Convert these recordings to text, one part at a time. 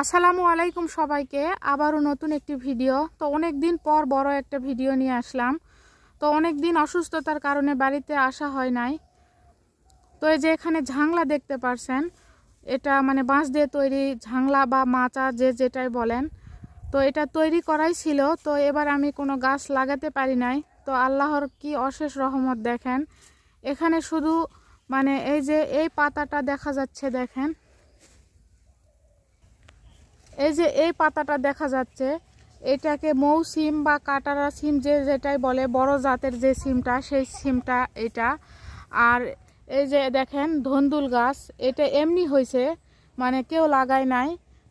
আসসালামু আলাইকুম সবাইকে, আবারও নতুন একটি ভিডিও। তো অনেক দিন পর বড় একটা ভিডিও নিয়ে আসলাম। তো অনেক দিন অসুস্থতার কারণে বাড়িতে আসা হয় নাই। তো এই যে এখানে ঝাংলা দেখতে পারছেন, এটা মানে বাঁশ দিয়ে তৈরি ঝাংলা বা মাচা যে যেটাই বলেন। তো এটা তৈরি করাই ছিল। তো এবার আমি কোনো গাছ লাগাতে পারি নাই। তো আল্লাহর কি অশেষ রহমত দেখেন, এখানে শুধু মানে এই যে এই পাতাটা দেখা যাচ্ছে, দেখেন এই যে এই পাতাটা দেখা যাচ্ছে, এটাকে মৌ সিম বা কাটারা সিম যে যেটাই বলে, বড় জাতের যে সিমটা সেই সিমটা এটা। আর এই যে দেখেন ধন্দুল গাছ, এটা এমনি হয়েছে, মানে কেউ লাগায় নাই।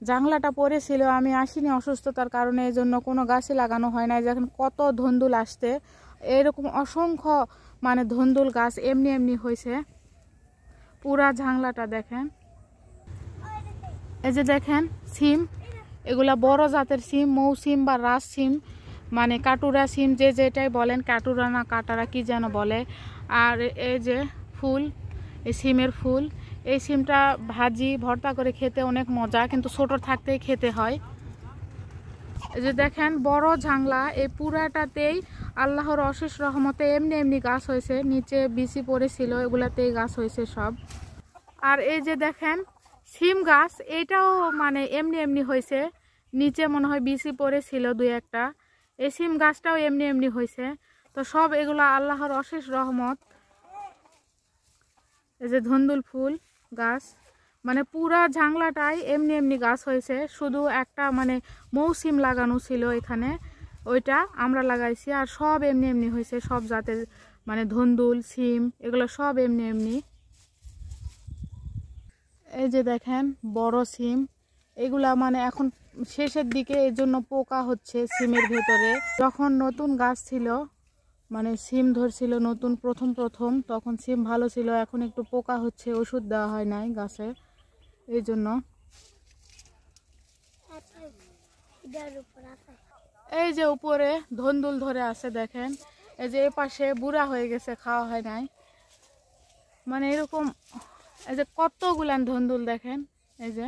জাংলাটা পড়েছিল, আমি আসিনি অসুস্থতার কারণে, এই জন্য কোনো গাছই লাগানো হয় নাই। দেখেন কত ধন্দুল আসতে, এরকম অসংখ্য মানে ধন্দুল গাছ এমনি এমনি হয়েছে। পুরা ঝাংলাটা দেখেন, এই যে দেখেন সিম, এগুলা বড় জাতের সিম, মৌ সিম বা রাস সিম, মানে কাটুরা সিম যে যেটাই বলেন, কাটুরা না কাটারা কি যেন বলে। আর এই যে ফুল, এই সিমের ফুল, এই সিমটা ভাজি ভর্তা করে খেতে অনেক মজা, কিন্তু ছোট থাকতেই খেতে হয়। এই যে দেখেন বড় ঝাংলা, এই পুরাটাতেই আল্লাহর অশেষ রহমতে এমনি এমনি গাছ হয়েছে, নিচে বিচি পড়েছিল, এগুলাতেই গাছ হয়েছে সব। আর এই যে দেখেন সিম গাছ, এটাও মানে এমনি এমনি হয়েছে, নিচে মনে হয় বিচি পড়েছিল দুই একটা। এই সিম গাছটাও এমনি এমনি হয়েছে। তো সব এগুলো আল্লাহর অশেষ রহমত। এই যে ধন্দুল ফুল গাছ, মানে পুরা ঝাংলাটাই এমনি এমনি গাছ হয়েছে। শুধু একটা মানে মৌসিম লাগানো ছিল এখানে, ওইটা আমরা লাগাইছি। আর সব এমনি এমনি হয়েছে, সব জাতের মানে ধন্দুল সিম এগুলো সব এমনি এমনি। এই যে দেখেন বড় সিম, এগুলা মানে এখন শেষের দিকে, এই জন্য পোকা হচ্ছে সিমের ভেতরে। যখন নতুন গাছ ছিল, মানে সিম ধরছিল নতুন প্রথম প্রথম, তখন সিম ভালো ছিল, এখন একটু পোকা হচ্ছে, ওষুধ দেওয়া হয় নাই গাছে, এই জন্য। এই যে উপরে ধন্দুল ধরে আছে দেখেন, এই যে এ পাশে বুড়া হয়ে গেছে, খাওয়া হয় নাই, মানে এরকম। এই যে কতগুলান ধন্দুল দেখেন, এই যে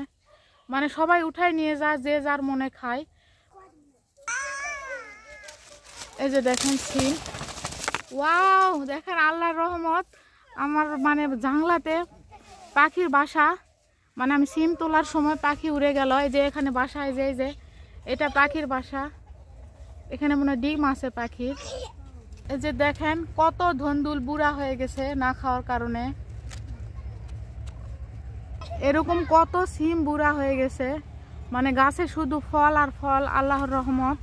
মানে সবাই উঠাই নিয়ে যায়, যে যার মনে খায়। এই যে দেখেন সিম, ওয়াও দেখেন আল্লাহর রহমত। আমার মানে জাংলাতে পাখির বাসা, মানে আমি সিম তোলার সময় পাখি উড়ে গেল। এই যে এখানে বাসা, এই যে এটা পাখির বাসা, এখানে মনে হয় ডিম আছে পাখির। এই যে দেখেন কত ধন্দুল বুড়া হয়ে গেছে না খাওয়ার কারণে, এরকম কত সিম বুড়া হয়ে গেছে। মানে গাছে শুধু ফল আর ফল, আল্লাহর রহমত।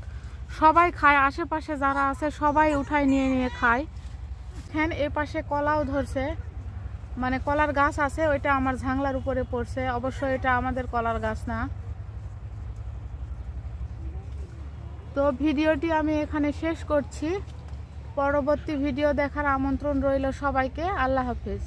সবাই খায়, আশেপাশে যারা আছে সবাই উঠায় নিয়ে নিয়ে খায়। হ্যাঁ, এ পাশে কলাও ধরছে, মানে কলার গাছ আছে, ওইটা আমার ঝাংলার উপরে পড়ছে। অবশ্য এটা আমাদের কলার গাছ না। তো ভিডিওটি আমি এখানে শেষ করছি, পরবর্তী ভিডিও দেখার আমন্ত্রণ রইল সবাইকে। আল্লাহ হাফেজ।